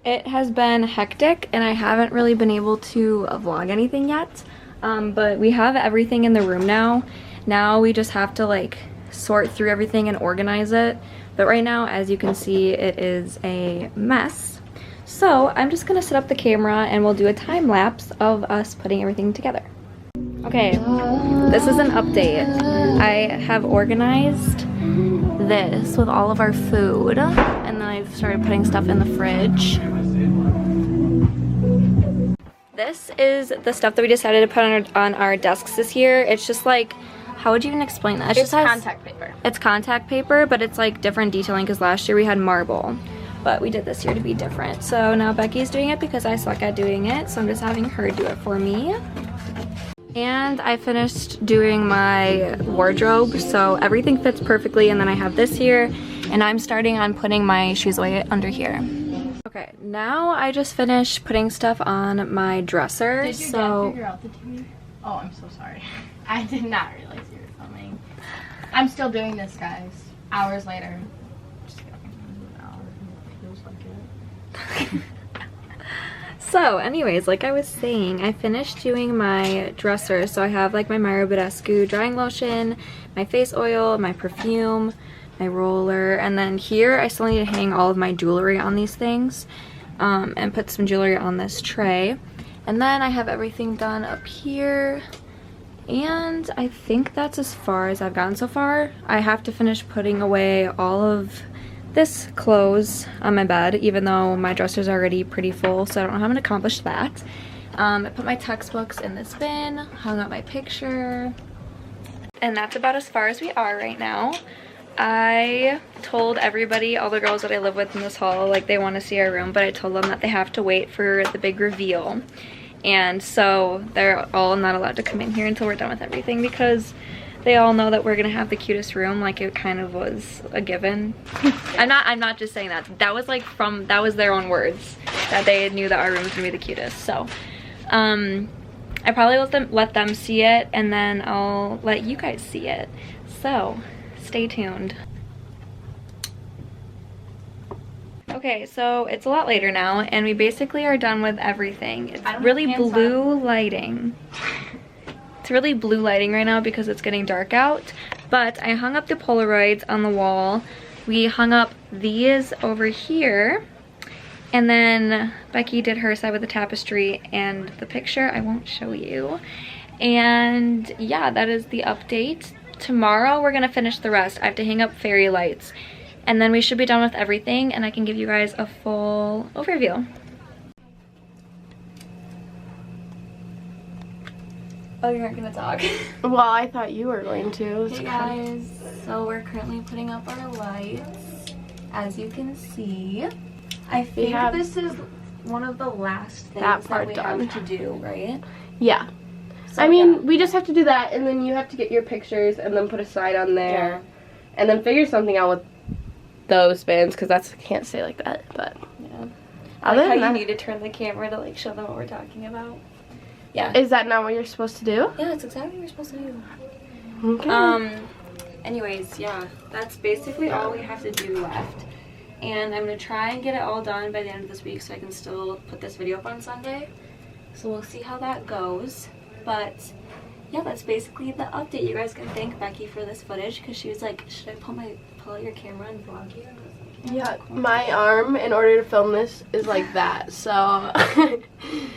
It has been hectic and I haven't really been able to vlog anything yet, but we have everything in the room now. Now we just have to like sort through everything and organize it. But right now, as you can see, it is a mess. So I'm just gonna set up the camera and we'll do a time lapse of us putting everything together. Okay, this is an update. I have organized this with all of our food, and then I've started putting stuff in the fridge. This is the stuff that we decided to put on our desks this year. It's just like, how would you even explain that? It's contact paper. It's contact paper, but it's like different detailing because last year we had marble. But we did this year to be different. So now Becky's doing it because I suck at doing it, so I'm just having her do it for me. And I finished doing my wardrobe, so everything fits perfectly, and then I have this here, and I'm starting on putting my shoes away under here. Okay, now I just finished putting stuff on my dresser. Did your dad figure out the TV? Oh, I'm so sorry. I did not realize you were filming. I'm still doing this, guys. Hours later. Just kidding. Feels like it. So anyways, like I was saying, I finished doing my dresser. So I have like my Myra Badescu drying lotion, my face oil, my perfume, my roller, and then here I still need to hang all of my jewelry on these things, and put some jewelry on this tray. And then I have everything done up here, and I think that's as far as I've gotten so far. I have to finish putting away all of this clothes on my bed, even though my dresser's already pretty full, so I don't know how I'm gonna accomplish that. I put my textbooks in this bin, hung up my picture, and that's about as far as we are right now. I told everybody, all the girls that I live with in this hall, like they want to see our room, but I told them that they have to wait for the big reveal. And so they're all not allowed to come in here until we're done with everything, because they all know that we're gonna have the cutest room. Like, it kind of was a given. I'm not just saying that. That was like that was their own words, that they knew that our room was gonna be the cutest. So I probably let them see it, and then I'll let you guys see it. So stay tuned. Okay, so it's a lot later now, and we basically are done with everything. It's really blue lighting. It's really blue lighting right now because it's getting dark out, but I hung up the Polaroids on the wall. We hung up these over here, and then Becky did her side with the tapestry and the picture I won't show you. And yeah, that is the update. Tomorrow we're gonna finish the rest. I have to hang up fairy lights, and then we should be done with everything, and I can give you guys a full overview. Oh, you're not gonna talk? Well, I thought you were going to. Hey guys, so we're currently putting up our lights, as you can see. I think this is one of the last things that we have to do, right? Yeah. So, I mean, we just have to do that, and then you have to get your pictures and then put a sign on there, and then figure something out with those bins, because I can't say like that, but yeah. I like how you need to turn the camera to like show them what we're talking about. Yeah. Is that not what you're supposed to do? Yeah, that's exactly what you're supposed to do. Okay. Anyways, yeah, that's basically all we have to do left. And I'm gonna try and get it all done by the end of this week so I can still put this video up on Sunday. So we'll see how that goes. But yeah, that's basically the update. You guys can thank Becky for this footage, because she was like, should I pull out your camera and vlog you? Yeah, my arm, in order to film this, is like that, so...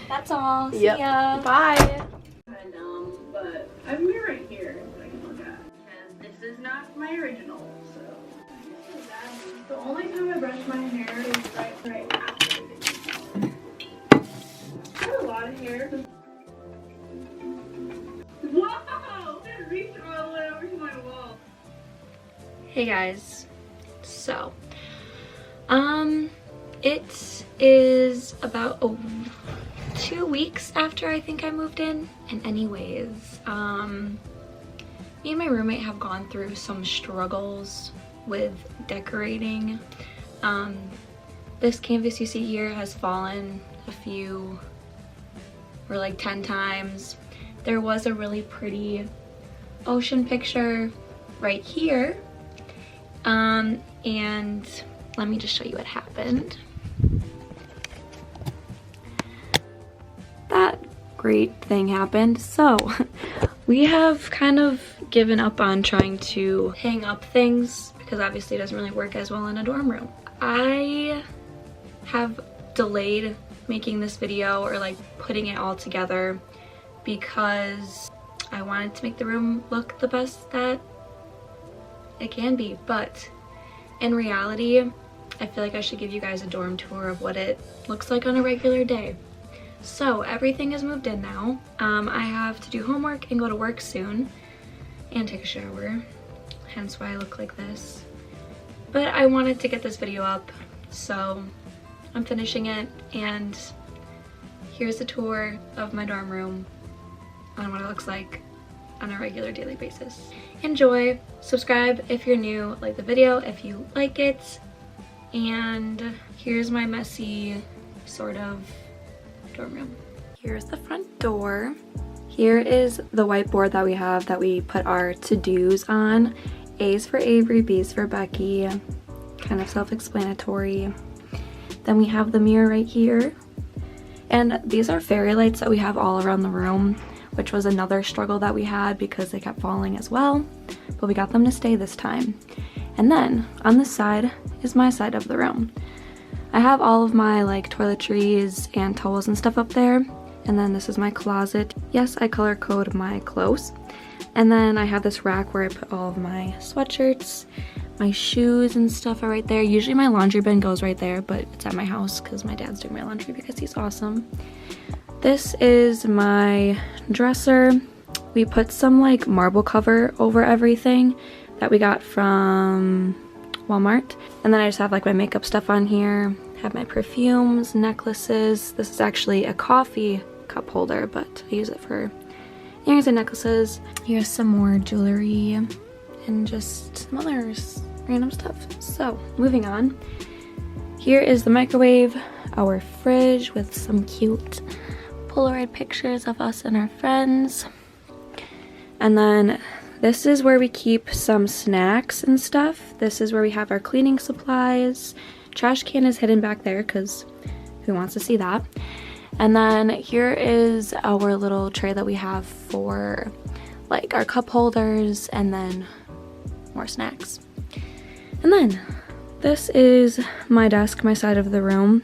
That's all. See ya. Bye. But I have a mirror right here that I can look at. And this is not my original, so... The only time I brush my hair is right after it. I have a lot of hair. Whoa! It reached all the way over to my wall. Hey guys. So... it is about 2 weeks after I think I moved in, and anyways, me and my roommate have gone through some struggles with decorating. This canvas you see here has fallen a few, or like 10 times. There was a really pretty ocean picture right here, and let me just show you what happened. great thing happened. So we have kind of given up on trying to hang up things because obviously it doesn't really work as well in a dorm room. I have delayed making this video or like putting it all together because I wanted to make the room look the best that it can be, but in reality I feel like I should give you guys a dorm tour of what it looks like on a regular day. So everything is moved in now. I have to do homework and go to work soon and take a shower, hence why I look like this. But I wanted to get this video up, so I'm finishing it, and here's a tour of my dorm room on what it looks like on a regular daily basis. Enjoy, subscribe if you're new, like the video if you like it, and here's my messy sort of dorm room. Here's the front door. Here is the whiteboard that we have that we put our to-dos on. A's for Avery, B's for Becky, kind of self-explanatory. Then we have the mirror right here. And these are fairy lights that we have all around the room, which was another struggle that we had because they kept falling as well, but we got them to stay this time. And then on this side is my side of the room. I have all of my like toiletries and towels and stuff up there, and then this is my closet. Yes, I color code my clothes. And then I have this rack where I put all of my sweatshirts, my shoes and stuff are right there. Usually my laundry bin goes right there, but it's at my house because my dad's doing my laundry because he's awesome. This is my dresser. We put some like marble cover over everything that we got from Walmart. And then I just have like my makeup stuff on here. Have my perfumes, necklaces. This is actually a coffee cup holder, but I use it for earrings and necklaces. Here's some more jewelry and just some other random stuff. So moving on. Here is the microwave, our fridge with some cute Polaroid pictures of us and our friends. And then this is where we keep some snacks and stuff. This is where we have our cleaning supplies. Trash can is hidden back there because who wants to see that? And then here is our little tray that we have for like our cup holders and then more snacks. And then this is my desk, my side of the room.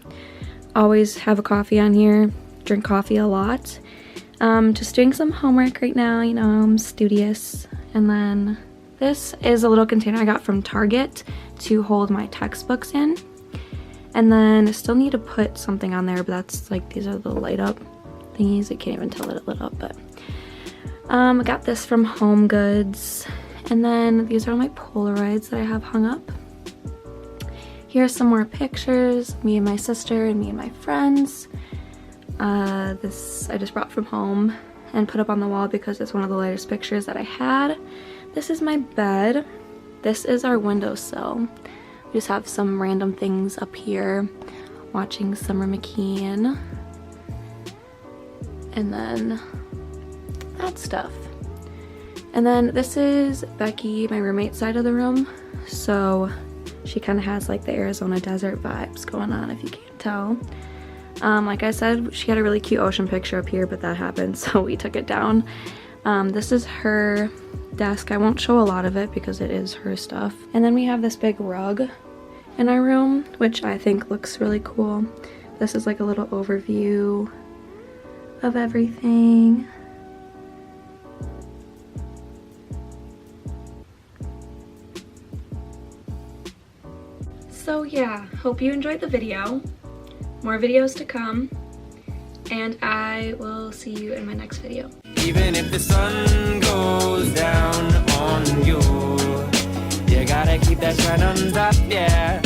Always have a coffee on here, drink coffee a lot. Just doing some homework right now, you know, I'm studious. And then this is a little container I got from Target to hold my textbooks in. And then I still need to put something on there, but that's like, these are the light up thingies. I can't even tell that it lit up, but I got this from Home Goods. And then these are my Polaroids that I have hung up. Here's some more pictures, me and my sister and me and my friends. This I just brought from home and put up on the wall because it's one of the latest pictures that I had. This is my bed. This is our windowsill. We just have some random things up here, watching Summer McKean. And then that stuff. And then this is Becky, my roommate's side of the room. So she kind of has like the Arizona desert vibes going on, if you can't tell. Like I said, she had a really cute ocean picture up here, but that happened, so we took it down. This is her desk. I won't show a lot of it because it is her stuff. And then we have this big rug in our room, which I think looks really cool. This is like a little overview of everything. So yeah, hope you enjoyed the video. More videos to come, and I will see you in my next video. Even if the sun goes down on you, you gotta keep that shine on top, yeah.